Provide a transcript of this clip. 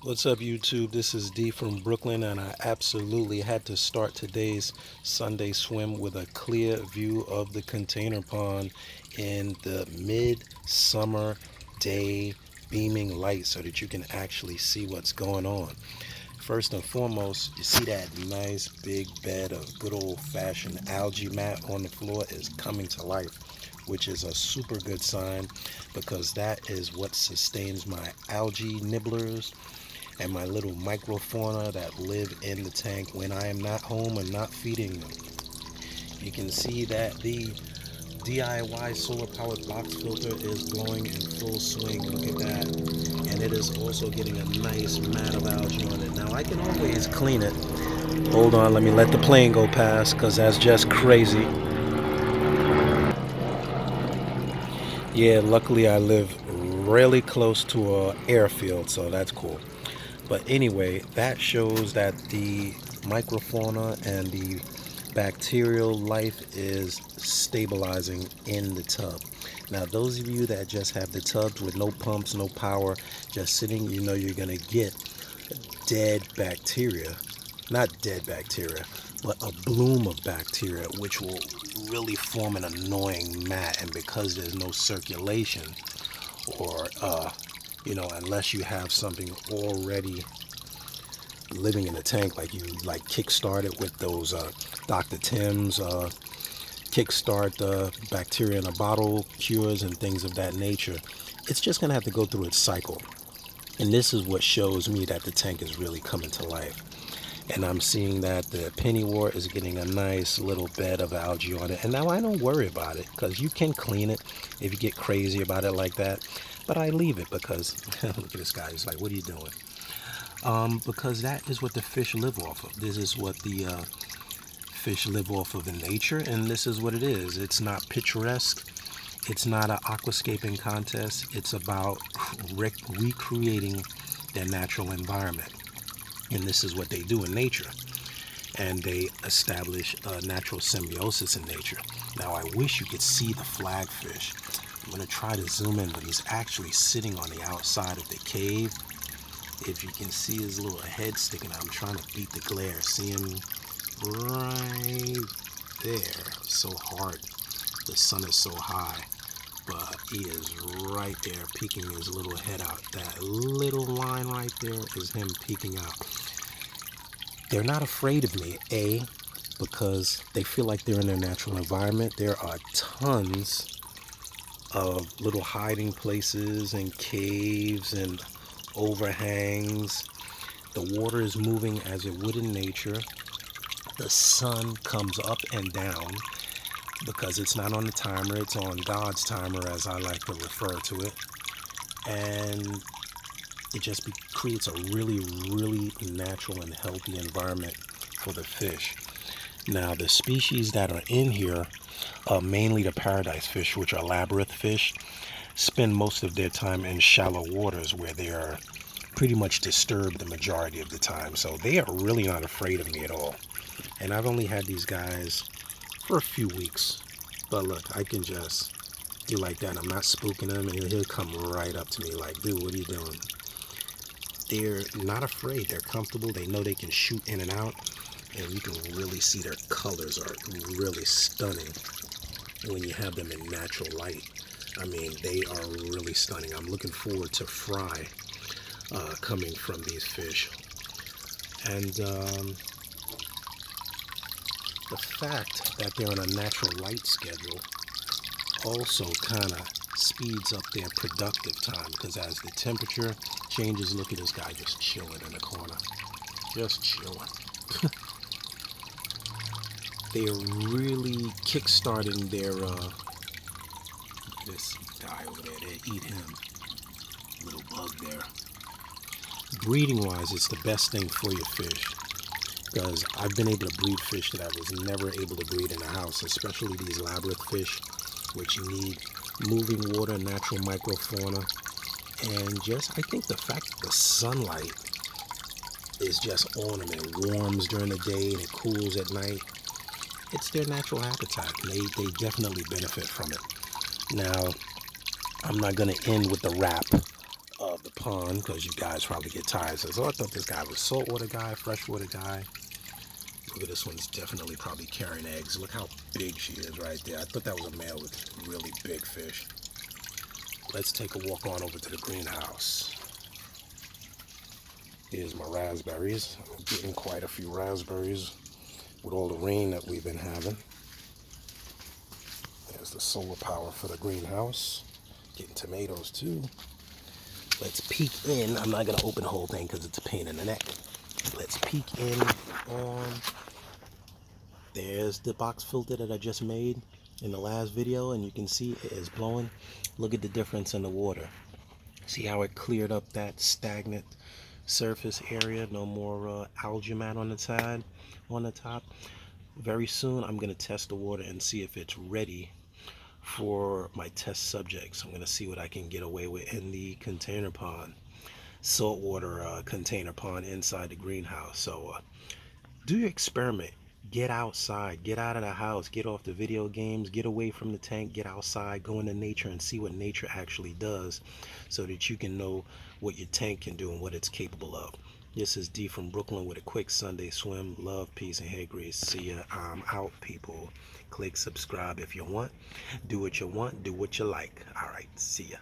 What's up, YouTube? This is D from Brooklyn, and I absolutely had to start today's Sunday swim with a clear view of the container pond in the mid-summer day beaming light so that you can actually see what's going on. First and foremost, you see that nice big bed of good old-fashioned algae mat on the floor is coming to life, which is a super good sign because that is what sustains my algae nibblers and my little microfauna that live in the tank when I am not home and not feeding them. You can see that the DIY solar powered box filter is blowing in full swing. Look at that. And it is also getting a nice mat of algae on it. Now I can always clean it. Hold on, let me let the plane go past because that's just crazy. Yeah, luckily I live really close to a airfield, so that's cool. But anyway, that shows that the microfauna and the bacterial life is stabilizing in the tub. Now, those of you that just have the tubs with no pumps, no power, just sitting, you know you're going to get dead bacteria. Not dead bacteria, but a bloom of bacteria, which will really form an annoying mat. And because there's no circulation, or unless you have something already living in a tank, like you like kickstart it with those Dr. Tim's kickstart bacteria in a bottle cures and things of that nature, it's just going to have to go through its cycle. And this is what shows me that the tank is really coming to life. And I'm seeing that the pennywort is getting a nice little bed of algae on it. And now I don't worry about it because you can clean it if you get crazy about it like that. But I leave it because look at this guy. He's like, what are you doing? Because that is what the fish live off of. This is what the fish live off of in nature, and this is what it is. It's not picturesque. It's not an aquascaping contest. It's about recreating their natural environment. And this is what they do in nature. And they establish a natural symbiosis in nature. Now, I wish you could see the flagfish. I'm going to try to zoom in, but he's actually sitting on the outside of the cave. If you can see his little head sticking out, I'm trying to beat the glare. See him right there. So hard. The sun is so high, but he is right there peeking his little head out. That little line right there is him peeking out. They're not afraid of me, A, because they feel like they're in their natural environment. There are tons of little hiding places and caves and overhangs. The water is moving as it would in nature. The sun comes up and down because it's not on the timer, it's on God's timer, as I like to refer to it. And it just creates a really, really natural and healthy environment for the fish. Now, the species that are in here, mainly the paradise fish, which are labyrinth fish, spend most of their time in shallow waters where they are pretty much disturbed the majority of the time. So they are really not afraid of me at all. And I've only had these guys for a few weeks. But look, I can just do like that. I'm not spooking him, and he'll come right up to me like, dude, what are you doing? They're not afraid. They're comfortable. They know they can shoot in and out. And you can really see their colors are really stunning when you have them in natural light. I mean, they are really stunning. I'm looking forward to fry coming from these fish. And the fact that they're on a natural light schedule also kind of speeds up their productive time, because as the temperature changes, look at this guy just chilling in the corner. Just chilling. They're really kickstarting their this guy over there. They eat him. Little bug there. Breeding wise, it's the best thing for your fish, because I've been able to breed fish that I was never able to breed in a house, especially these labyrinth fish, which need moving water, natural microfauna, and just I think the fact that the sunlight is just on them, it warms during the day and it cools at night. It's their natural habitat. They definitely benefit from it. Now, I'm not going to end with the rap of about the pond because you guys probably get tired. So I thought this guy was saltwater guy, freshwater guy. Look at this one. It's definitely probably carrying eggs. Look how big she is right there. I thought that was a male with really big fish. Let's take a walk on over to the greenhouse. Here's my raspberries. I'm getting quite a few raspberries with all the rain that we've been having. There's the solar power for the greenhouse. Getting tomatoes too. Let's peek in. I'm not going to open the whole thing because it's a pain in the neck. Let's peek in on... There's the box filter that I just made in the last video, and you can see it is blowing. Look at the difference in the water. See how it cleared up that stagnant surface area? No more algae mat on the side, on the top. Very soon I'm going to test the water and see if it's ready for my test subjects. I'm going to see what I can get away with in the container pond, saltwater container pond inside the greenhouse. So do your experiment. Get outside, get out of the house, get off the video games, get away from the tank, get outside, go into nature and see what nature actually does so that you can know what your tank can do and what it's capable of. This is D from Brooklyn with a quick Sunday swim. Love, peace, and hair grease. See ya. I'm out, people. Click subscribe if you want. Do what you want. Do what you like. All right. See ya.